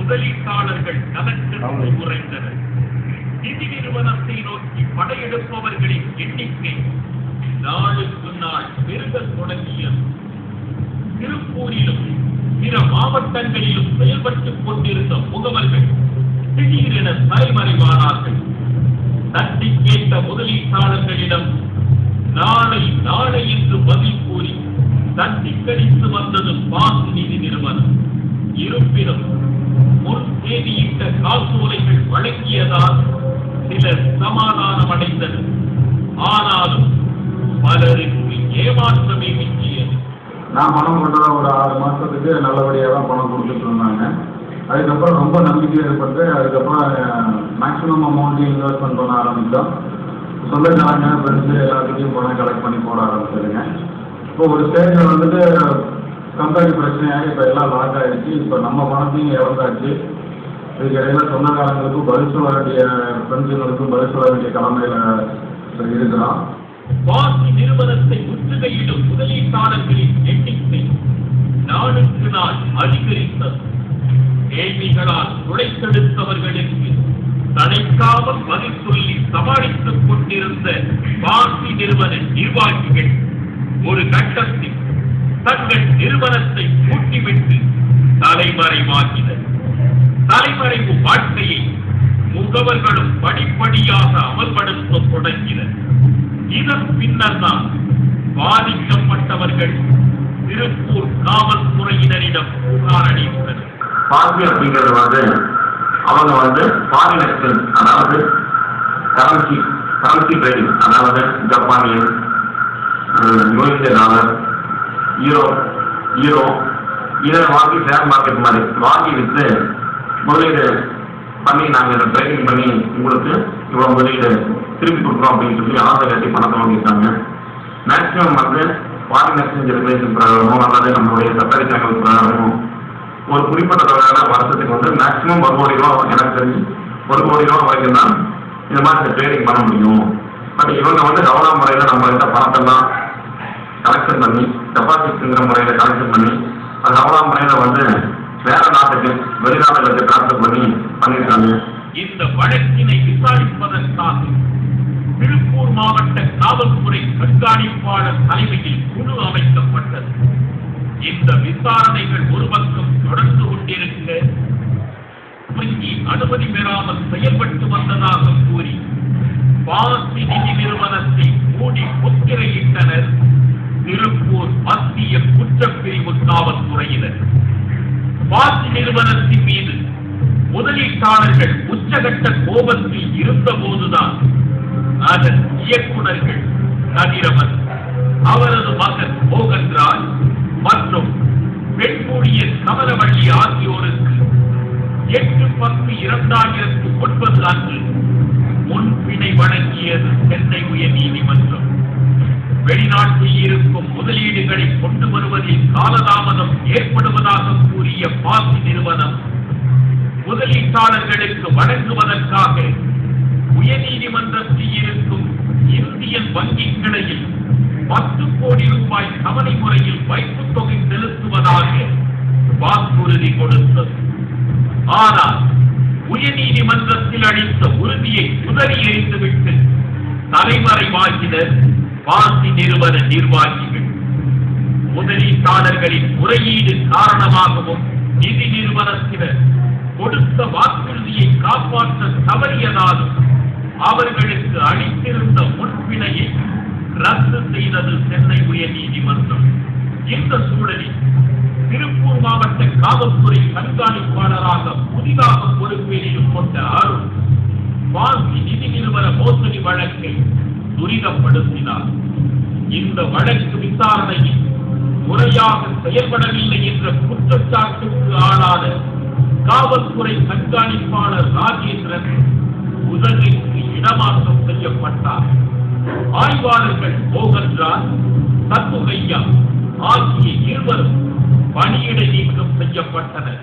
முதலீட்டாளர்கள் கணக்கெடுத்து உரைத்தனர். நிதி நிறுவனத்தை நோக்கி படையெடுப்பவர்களின் எண்ணிக்கை நாளுக்கு நாள் பெருகத் தொடங்கியது. திருப்பூரிலும் பிற மாவட்டங்களிலும் செயல்பட்டுக் கொண்டிருந்த முகவர்கள் திடீரென தலைமறைவானார்கள். தட்டி கேட்ட முதலீட்டாளர்களிடம் நாளை நாளை என்று பதில் கூறி தட்டி கழித்து வந்தது பாசு நிதி நிறுவனம். இருப்பினும் முன் தேதியிட்ட காசோலைகள் வழங்கியதால் சிலர் சமாதானம் அடைந்தனர். ஆனாலும் பலருக்கு ஏமாற்றமே மிஞ்சியது. நான் பணம் கொண்டதா ஒரு 6 மாசத்துக்கு நல்லபடியாக தான் பணம் கொடுத்துட்டு இருந்தாங்க. அதுக்கப்புறம் ரொம்ப நம்பிக்கை ஏற்பட்டு அதுக்கப்புறம் மேக்ஸிமம் அமௌண்ட் இன்வெஸ்ட்மெண்ட் பண்ண ஆரம்பித்தோம். சொந்தக்காரங்க ஃப்ரெண்ட்ஸு எல்லாத்துக்கும் பணம் கலெக்ட் பண்ணி போட ஆரம்பிச்சிருங்க. இப்போ ஒரு ஸ்டேஜில் வந்துட்டு கம்பெனி பிரச்சனையாக இப்போ எல்லாம் லாக் ஆகிடுச்சு. இப்போ நம்ம பணத்தையும் இழந்தாச்சு. இதுக்கு இடையில சொந்தக்காரங்களுக்கும் பதில் சொல்ல வேண்டிய ஃப்ரெண்ட்ஸுங்களுக்கும் பதில் சொல்ல வேண்டிய கடமையில் இருக்கிறோம். பாசி நிறுவனத்தை முற்றுகையிடும் முதலீட்டாளர்களின் எண்ணிக்கை நாளுக்கு நாள் அதிகரித்தது. கேள்விகளால் துளைத்தெடுத்தவர்களுக்கு தடைக்காமல் பதில் சொல்லி சமாளித்துக் கொண்டிருந்த பாசி நிறுவன நிர்வாகிகள் ஒரு கட்டத்தில் தங்கள் நிறுவனத்தை பூட்டிவிட்டு தலைமறைவாகினர். தலைமறைவு வாழ்க்கையை முகவர்களும் படிப்படியாக அமல்படுத்த தொடங்கினர். இதன் பின்னர் தான் பாதிக்கப்பட்டவர்கள் திருப்பூர் காவல்துறையினரிடம் புகார் அளித்தனர். பாசி அப்படிங்கிறது அவங்க ஃபாரின் எக்ஸ்சேஞ்ச், அதாவது கரன்சி ட்ரேடிங், அதாவது ஜப்பானியன், யுஎஸ்ஏ டாலர், ஈரோ இதை வாங்கி ஷேர் மார்க்கெட் மாதிரி வாங்கி விற்று முதலீடு பண்ணி நாங்கள் ட்ரேடிங் பண்ணி உங்களுக்கு இவ்வளோ முதலீடு திருப்பி கொடுக்குறோம் அப்படின்னு சொல்லி ஆசை கட்டி பணத்தை வாங்கிட்டாங்க. மேக்ஸிமம் ஃபாரின் எக்ஸ்சேஞ்ச் ரெகுலேஷன் பிரகாரமோ அல்லது நம்மளுடைய சட்டரி தகவல் பிரகாரமோ ஒரு குறிப்பிட்ட தொகையான வருஷத்துக்கு மேக்ஸிமம் 1 கோடி ரூபா, எனக்கு தெரிஞ்சு 1 கோடி ரூபா வரைக்கும் தான் இந்த மாதிரி ட்ரேடிங் பண்ண முடியும். பட் இவங்க கவன முறையில் நம்மள்கிட்ட பணத்தெல்லாம் கலெக்ஷன் பண்ணி டெபாசிட்ங்கிற முறையில் கலெக்ஷன் பண்ணி அது கவன முறையில் வேற நாட்டுக்கு வெளிநாடுகளுக்கு டிரான்ஸ்ஃபர் பண்ணியிருக்காங்க. இந்த வழக்கினை விசாரிப்பதற்காக திருப்பூர் மாவட்ட காவல்துறை கண்காணிப்பாளர் தலைமையில் குழு அமைக்கப்பட்டது. இந்த விசாரணைகள் ஒரு பக்கம் தொடர்ந்து கொண்டிருக்க வங்கி அனுமதி பெறாமல் செயல்பட்டு வந்ததாக கூறி பாசி நிதி நிறுவனத்தை மூடி முத்திரையிட்டனர் திருப்பூர் மத்திய குற்றப்பிரிவு காவல்துறையினர். பாசி நிறுவனத்தின் மீது முதலீட்டாளர்கள் உச்சகட்ட கோபத்தில் இருந்த போதுதான் அதன் இயக்குநர்கள் கதிரவன், அவரது மகன் மோகன்ராஜ் மற்றும் பெண் ஊழியர் கமலவள்ளி ஆகியோருக்கு 8/10/2009 அன்று முன்பிணை வழங்கியது சென்னை உயர்நீதிமன்றம். வெளிநாட்டில் இருக்கும் முதலீடுகளை கொண்டு வருவதில் காலதாமதம் ஏற்படுவதாக கூறிய பாசி நிறுவனம் முதலீட்டாளர்களுக்கு வழங்குவதற்காக உயர்நீதிமன்றத்தில் இருக்கும் இந்தியன் வங்கி கிளையில் 10 கோடி ரூபாய் தவணை முறையில் வைப்புத் தொகை செலுத்துவதாக வாக்குறுதி கொடுத்தது. ஆனால் உயர்நீதிமன்றத்தில் அளித்த உறுதியை உதறி எறிந்துவிட்டு தலைமறைவாகினர் பாசி நிறுவன நிர்வாகிகள். முதலீட்டாளர்களின் முறையீடு காரணமாகவும் நிதி நிறுவனத்தினர் கொடுத்த வாக்குறுதியை காப்பாற்ற தவறியதாலும் அவர்களுக்கு அளித்திருந்த முன்பிணையை ரத்து செய்தது சென்னை உயர்நீதிமன்றம். இந்த சூழலில் திருப்பூர் மாவட்ட காவல்துறை கண்காணிப்பாளராக புதிதாக பொறுப்பேற்றுக் கொண்ட அருண் பாசி நிதி நிறுவன மோசடி வழக்கை துரிதப்படுத்தினார். இந்த வழக்கு விசாரணையில் முறையாக செயல்படவில்லை என்ற குற்றச்சாட்டுக்கு ஆளான காவல்துறை கண்காணிப்பாளர் ராஜேந்திரன் உதவிக்கு இடமாற்றம் செய்யப்பட்டார். ஆய்வாளர்கள் மோகன்ராஜ், சண்முகையா ஆகிய இருவரும் பணியிடை நீக்கம் செய்யப்பட்டனர்.